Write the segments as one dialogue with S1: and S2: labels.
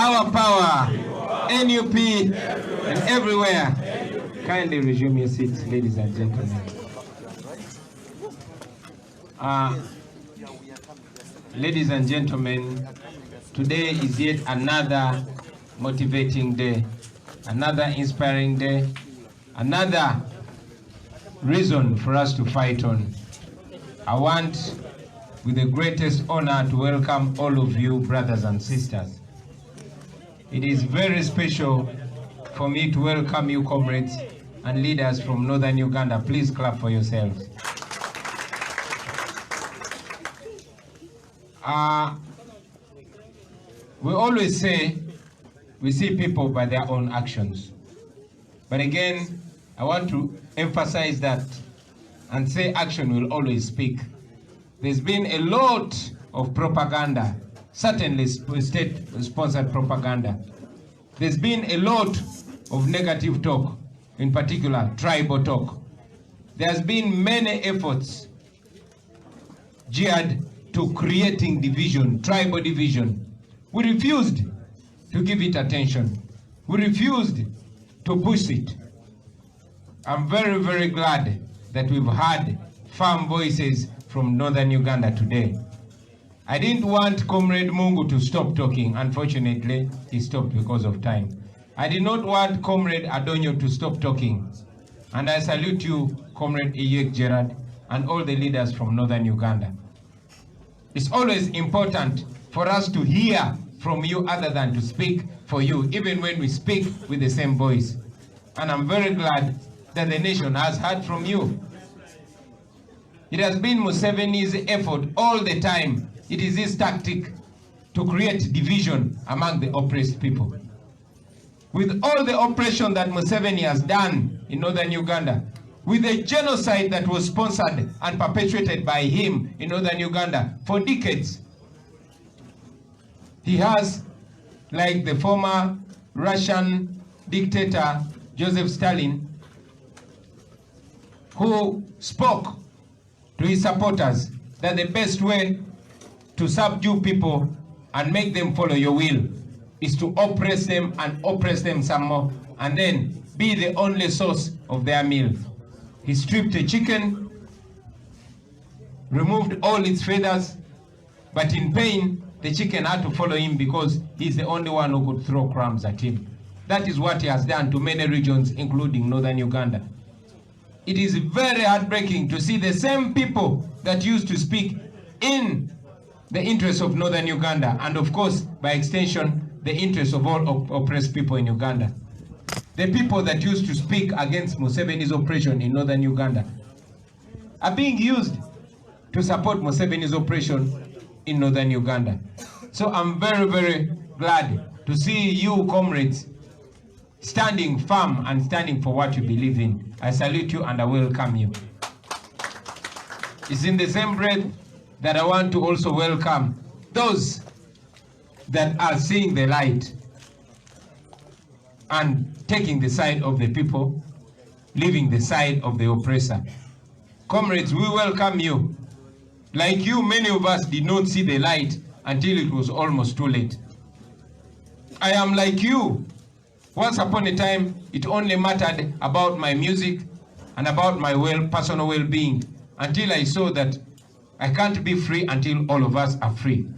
S1: Our power, NUP, and everywhere. Kindly resume your seats, ladies and gentlemen. Ladies and gentlemen, today is yet another motivating day, another inspiring day, another reason for us to fight on. I want, with the greatest honor, to welcome all of you, brothers and sisters. It is very special for me to welcome you, comrades and leaders from Northern Uganda. Please clap for yourselves. We always say we see people by their own actions. But again, I want to emphasize that and say action will always speak. There's been a lot of propaganda, certainly state-sponsored propaganda. There's been a lot of negative talk, in particular tribal talk. There's been many efforts geared to creating division, tribal division. We refused to give it attention. We refused to push it. I'm very, very glad that we've had firm voices from Northern Uganda today. I didn't want Comrade Mungu to stop talking. Unfortunately, he stopped because of time. I did not want Comrade Adonyo to stop talking. And I salute you, Comrade Iyek Gerard, and all the leaders from Northern Uganda. It's always important for us to hear from you other than to speak for you, even when we speak with the same voice. And I'm very glad that the nation has heard from you. It has been Museveni's effort all the time. It is his tactic to create division among the oppressed people. With all the oppression that Museveni has done in Northern Uganda, with the genocide that was sponsored and perpetrated by him in Northern Uganda for decades, he has, like the former Russian dictator Joseph Stalin, who spoke to his supporters that the best way to subdue people and make them follow your will is to oppress them and oppress them some more, and then be the only source of their meal. He stripped a chicken, removed all its feathers, but in pain, the chicken had to follow him because he's the only one who could throw crumbs at him. That is what he has done to many regions, including Northern Uganda. It is very heartbreaking to see the same people that used to speak in the interests of Northern Uganda, and of course, by extension, the interests of all oppressed people in Uganda. The people that used to speak against Museveni's oppression in Northern Uganda are being used to support Museveni's oppression in Northern Uganda. So I'm very, very glad to see you, comrades, standing firm and standing for what you believe in. I salute you and I welcome you. It's in the same breath that I want to also welcome those that are seeing the light and taking the side of the people, leaving the side of the oppressor. Comrades, we welcome you. Like you, many of us did not see the light until it was almost too late. I am like you. Once upon a time, it only mattered about my music and about my personal well-being, until I saw that I can't be free until all of us are free.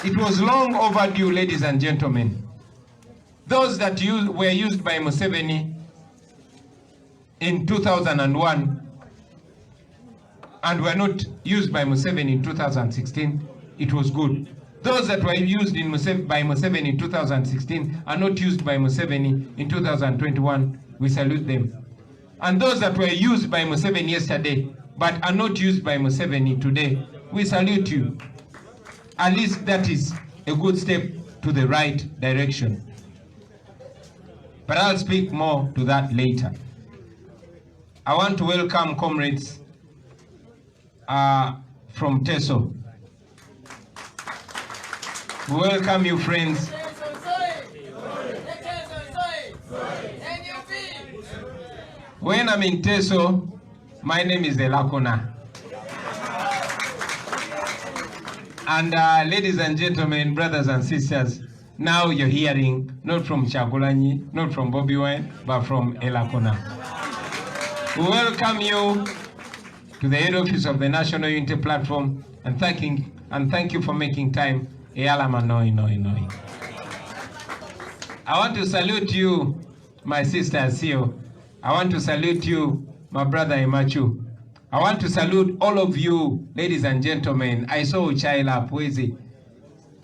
S1: It was long overdue, ladies and gentlemen. Those that were used by Museveni in 2001 and were not used by Museveni in 2016, it was good. Those that were used by Museveni in 2016 are not used by Museveni in 2021, we salute them. And those that were used by Museveni yesterday but are not used by Museveni today, we salute you. At least that is a good step to the right direction. But I'll speak more to that later. I want to welcome comrades from TESO. We welcome you, friends. When I'm in TESO, my name is Elakona. And ladies and gentlemen, brothers and sisters, now you're hearing not from Chagulanyi, not from Bobiwine, but from Elakona. We welcome you to the head office of the National Unity Platform and thank you for making time. I want to salute you, my sister Asio. I want to salute you, my brother Imachu. I want to salute all of you, ladies and gentlemen. I saw Chaila Pwezi.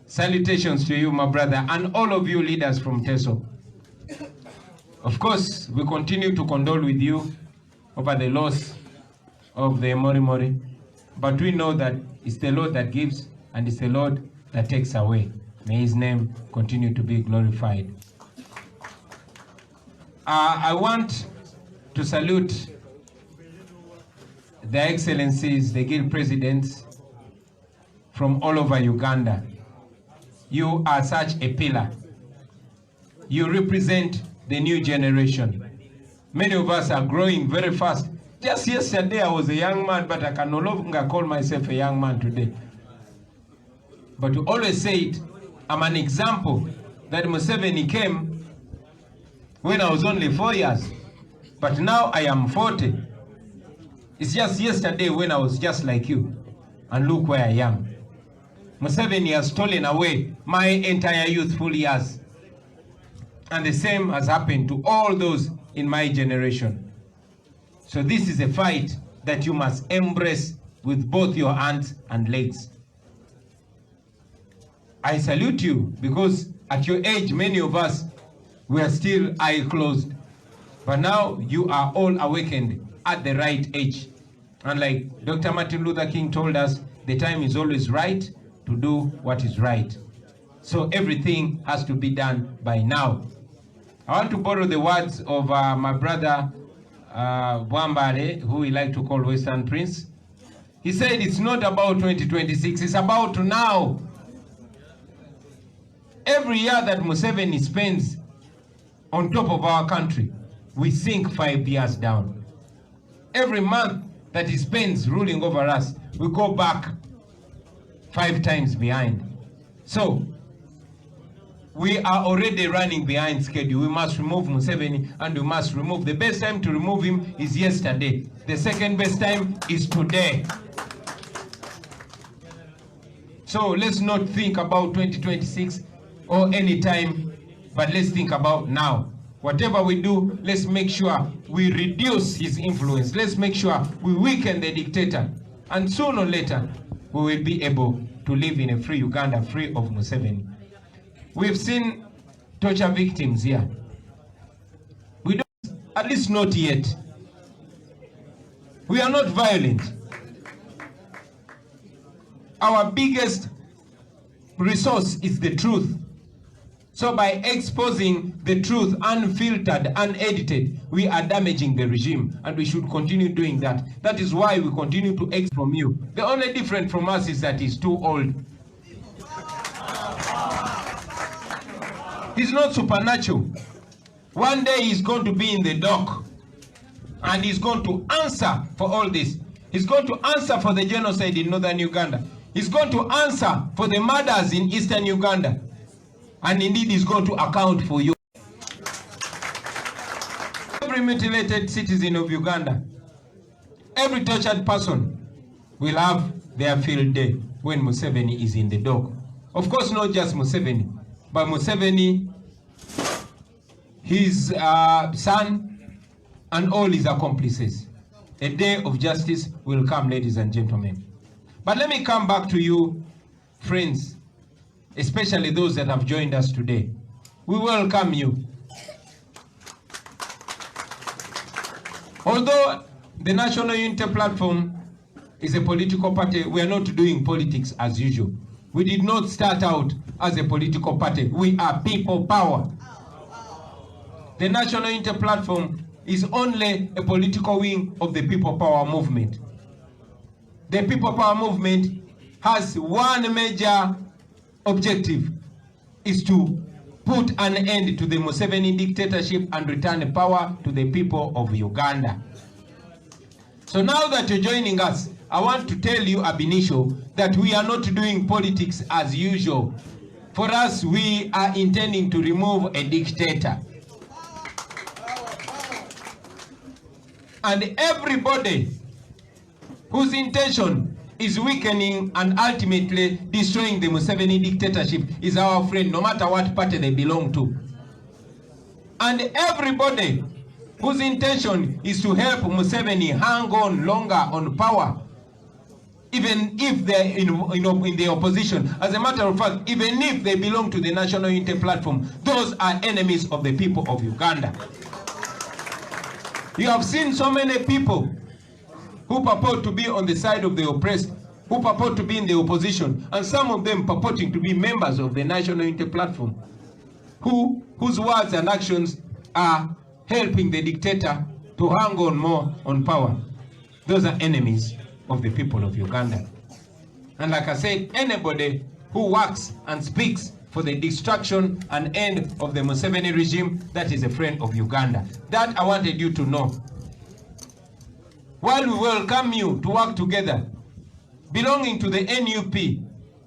S1: Salutations to you, my brother, and all of you leaders from Teso. Of course, we continue to condole with you over the loss of the Mori Mori, but we know that it's the Lord that gives and it's the Lord that takes away. May his name continue to be glorified. I want to salute the excellencies, the guild presidents from all over Uganda. You are such a pillar. You represent the new generation. Many of us are growing very fast. Just yesterday I was a young man, but I can no longer call myself a young man today. But to always say it, I'm an example that Museveni came when I was only 4 years, but now I am 40. It's just yesterday when I was just like you, and look where I am. Museveni has stolen away my entire youthful years. And the same has happened to all those in my generation. So this is a fight that you must embrace with both your hands and legs. I salute you because at your age, many of us were still eye closed. But now you are all awakened at the right age. And like Dr. Martin Luther King told us, the time is always right to do what is right. So everything has to be done by now. I want to borrow the words of my brother Bwambale, who we like to call Western Prince. He said it's not about 2026, it's about now. Every year that Museveni spends on top of our country, we sink 5 years down. Every month that he spends ruling over us, we go back 5 times behind. So, we are already running behind schedule. We must remove Museveni, and we must remove. The best time to remove him is yesterday. The second best time is today. So let's not think about 2026 or any time, but let's think about now. Whatever we do, let's make sure we reduce his influence. Let's make sure we weaken the dictator. And sooner or later, we will be able to live in a free Uganda, free of Museveni. We've seen torture victims here. We don't, at least not yet. We are not violent. Our biggest resource is the truth. So by exposing the truth unfiltered, unedited, we are damaging the regime, and we should continue doing that. That is why we continue to expose from you. The only difference from us is that he's too old. He's not supernatural. One day he's going to be in the dock, and he's going to answer for all this. He's going to answer for the genocide in northern Uganda. He's going to answer for the murders in eastern Uganda. And indeed is going to account for you. Every mutilated citizen of Uganda, every tortured person will have their field day when Museveni is in the dock. Of course, not just Museveni, but Museveni, his son, and all his accomplices. A day of justice will come, ladies and gentlemen. But let me come back to you, friends, especially those that have joined us today. We welcome you. Although the National Unity Platform is a political party, we are not doing politics as usual. We did not start out as a political party. We are people power. The National Unity Platform is only a political wing of the people power movement. The people power movement has one major objective, is to put an end to the Museveni dictatorship and return power to the people of Uganda. So now that you're joining us, I want to tell you ab initio that we are not doing politics as usual. For us, we are intending to remove a dictator. And everybody whose intention is weakening and ultimately destroying the Museveni dictatorship is our friend, no matter what party they belong to. And everybody whose intention is to help Museveni hang on longer on power, even if they're in the opposition. As a matter of fact, even if they belong to the National Unity Platform, those are enemies of the people of Uganda. You have seen so many people who purport to be on the side of the oppressed, who purport to be in the opposition, and some of them purporting to be members of the National Unity Platform, whose words and actions are helping the dictator to hang on more on power. Those are enemies of the people of Uganda. And like I said, anybody who works and speaks for the destruction and end of the Museveni regime, that is a friend of Uganda. That I wanted you to know. While we welcome you to work together, belonging to the NUP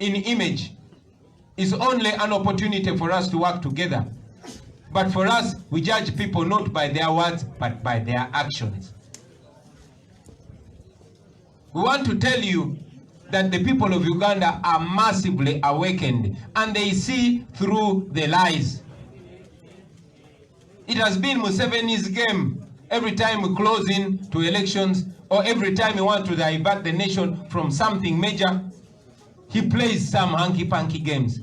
S1: in image is only an opportunity for us to work together. But for us, we judge people not by their words, but by their actions. We want to tell you that the people of Uganda are massively awakened and they see through the lies. It has been Museveni's game every time we close in to elections, or every time we want to divert the nation from something major, he plays some hanky-panky games.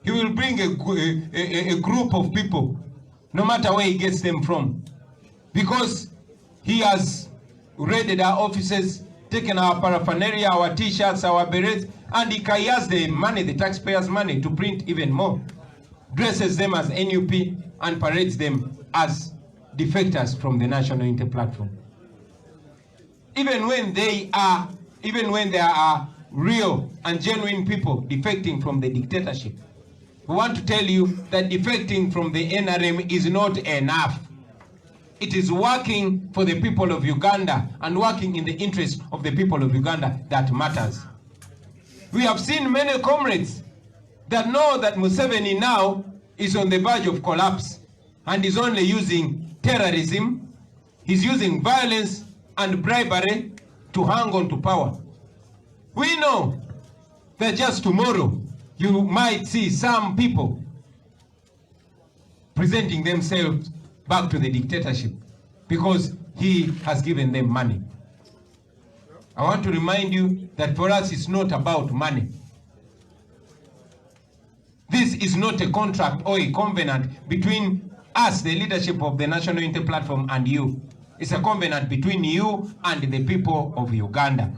S1: He will bring a group of people, no matter where he gets them from, because he has raided our offices, taken our paraphernalia, our t-shirts, our berets, and he has the money, the taxpayers' money, to print even more, dresses them as NUP and parades them as defectors from the National Unity Platform. Even when there are real and genuine people defecting from the dictatorship, we want to tell you that defecting from the NRM is not enough. It is working for the people of Uganda and working in the interest of the people of Uganda that matters. We have seen many comrades that know that Museveni now is on the verge of collapse and is only using terrorism, he's using violence and bribery to hang on to power. We know that just tomorrow you might see some people presenting themselves back to the dictatorship because he has given them money. I want to remind you that for us it's not about money. This is not a contract or a covenant between us, the leadership of the National Unity Platform, and you. It's a covenant between you and the people of Uganda.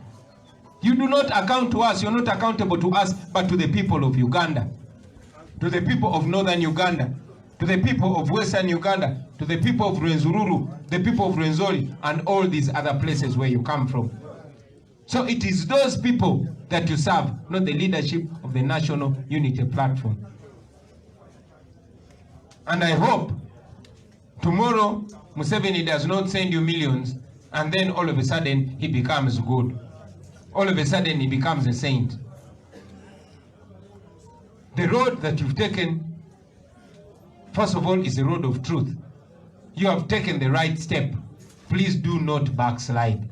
S1: You do not account to us, you're not accountable to us, but to the people of Uganda, to the people of northern Uganda, to the people of western Uganda, to the people of Rwenzururu, the people of Rwenzori, and all these other places where you come from. So it is those people that you serve, not the leadership of the National Unity Platform. And I hope tomorrow Museveni does not send you millions and then all of a sudden he becomes good. All of a sudden he becomes a saint. The road that you've taken, first of all, is the road of truth. You have taken the right step. Please do not backslide.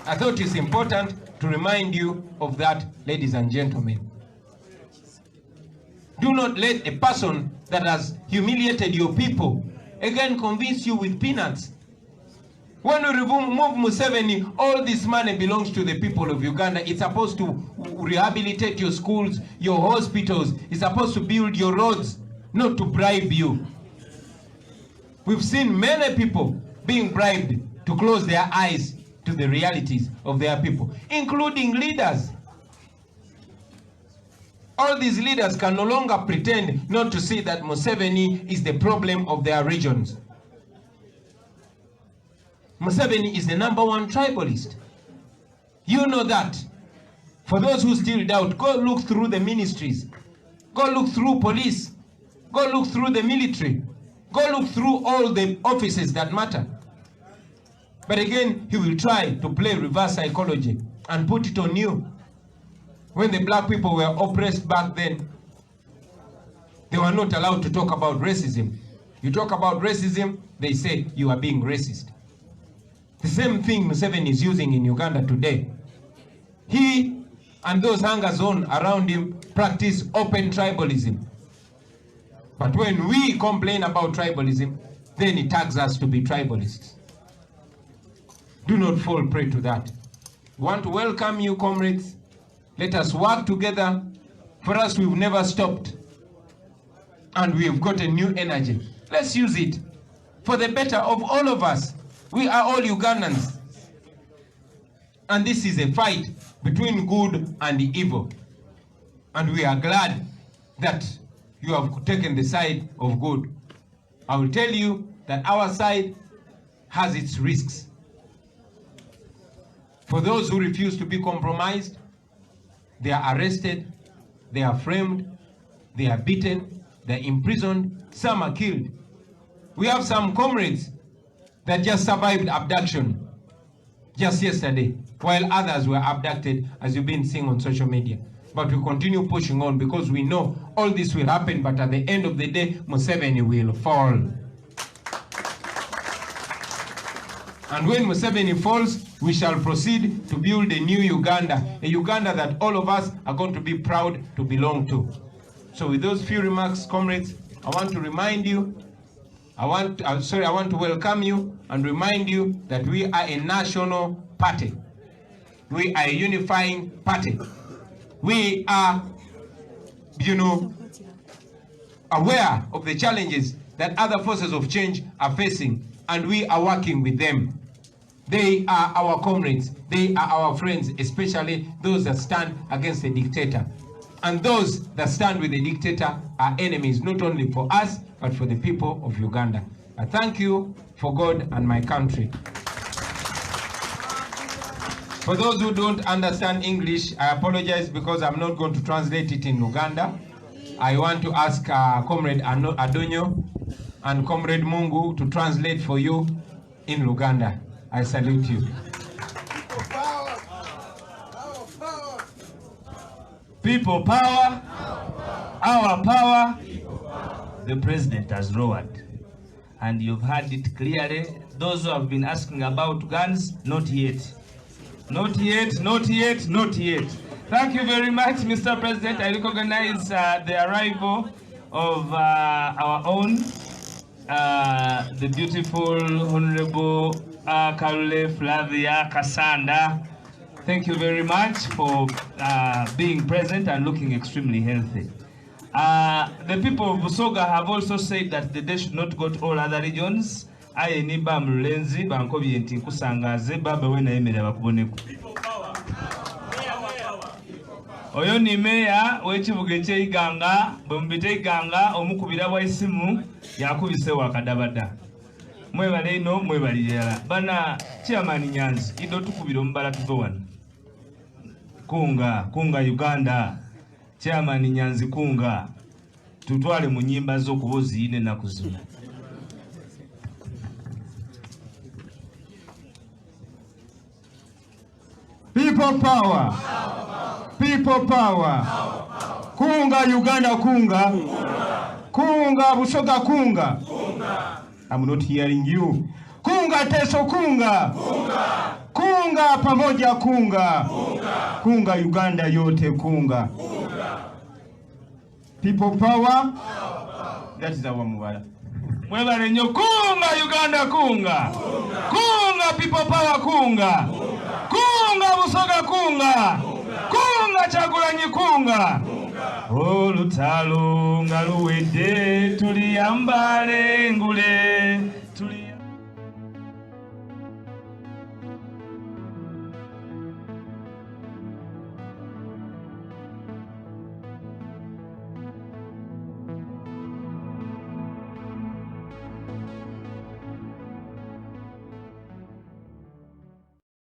S1: I thought it's important to remind you of that, ladies and gentlemen. Do not let a person that has humiliated your people again convince you with peanuts. When we remove Museveni, all this money belongs to the people of Uganda. It's supposed to rehabilitate your schools, your hospitals. It's supposed to build your roads, not to bribe you. We've seen many people being bribed to close their eyes to the realities of their people, including leaders. All these leaders can no longer pretend not to see that Museveni is the problem of their regions. Museveni is the #1 tribalist. You know that. For those who still doubt, go look through the ministries. Go look through police. Go look through the military. Go look through all the offices that matter. But again, he will try to play reverse psychology and put it on you. When the black people were oppressed back then, they were not allowed to talk about racism. You talk about racism, they say you are being racist. The same thing Museveni is using in Uganda today. He and those hangers on around him practice open tribalism. But when we complain about tribalism, then he tags us to be tribalists. Do not fall prey to that. We want to welcome you, comrades. Let us work together. For us, we've never stopped. And we've got a new energy. Let's use it for the better of all of us. We are all Ugandans. And this is a fight between good and evil. And we are glad that you have taken the side of good. I will tell you that our side has its risks. For those who refuse to be compromised, they are arrested, they are framed, they are beaten, they are imprisoned, some are killed. We have some comrades that just survived abduction just yesterday, while others were abducted, as you've been seeing on social media. But we continue pushing on because we know all this will happen, but at the end of the day, Museveni will fall. And when Museveni falls, we shall proceed to build a new Uganda, a Uganda that all of us are going to be proud to belong to. So with those few remarks, comrades, I want to remind you, I want to welcome you and remind you that we are a national party. We are a unifying party. We are, aware of the challenges that other forces of change are facing, and we are working with them. They are our comrades. They are our friends, especially those that stand against the dictator. And those that stand with the dictator are enemies, not only for us, but for the people of Uganda. I thank you for God and my country. For those who don't understand English, I apologize because I'm not going to translate it in Uganda. I want to ask Comrade Adonyo and Comrade Mungu to translate for you in Uganda. I salute you.
S2: People power, our power, the president has roared. And you've heard it clearly. Those who have been asking about guns, not yet. Not yet, not yet, not yet. Thank you very much, Mr. President. I recognize the arrival of our own, the beautiful Honorable Karule Flavia Kasanda. Thank you very much for being present and looking extremely healthy. The people of Busoga have also said that the day should not go to all other regions. I ni Bamlenzi, Bankobi and Tinkusangaze, Baba when I made a Bakuboneku. Oyo ni meya wechibugeche iganga, bombite iganga, omukubira wa isimu, yakubise wakadabada. Mwebale ino, mwebale yala. Bana, chairman Nyanzi, ido tukubira ombala tuvowana. Kunga Uganda, chairman Nyanzi kunga. Tutwale mu nyimba z'okubozi ine na kuzina.
S3: People power. People power. Kunga Uganda kunga. Kunga Busoga kunga. I'm not hearing you. Kunga Teso kunga. Kunga pamoja kunga. Kunga Uganda yote kunga. People power. That is our Muwala.
S2: Mwebale nyo kunga Uganda kunga. Kunga people power kunga. Kunga Busoga kunga. Kunga Chagulanyi kunga. Olutalo nga luwedde tuliyambale ngule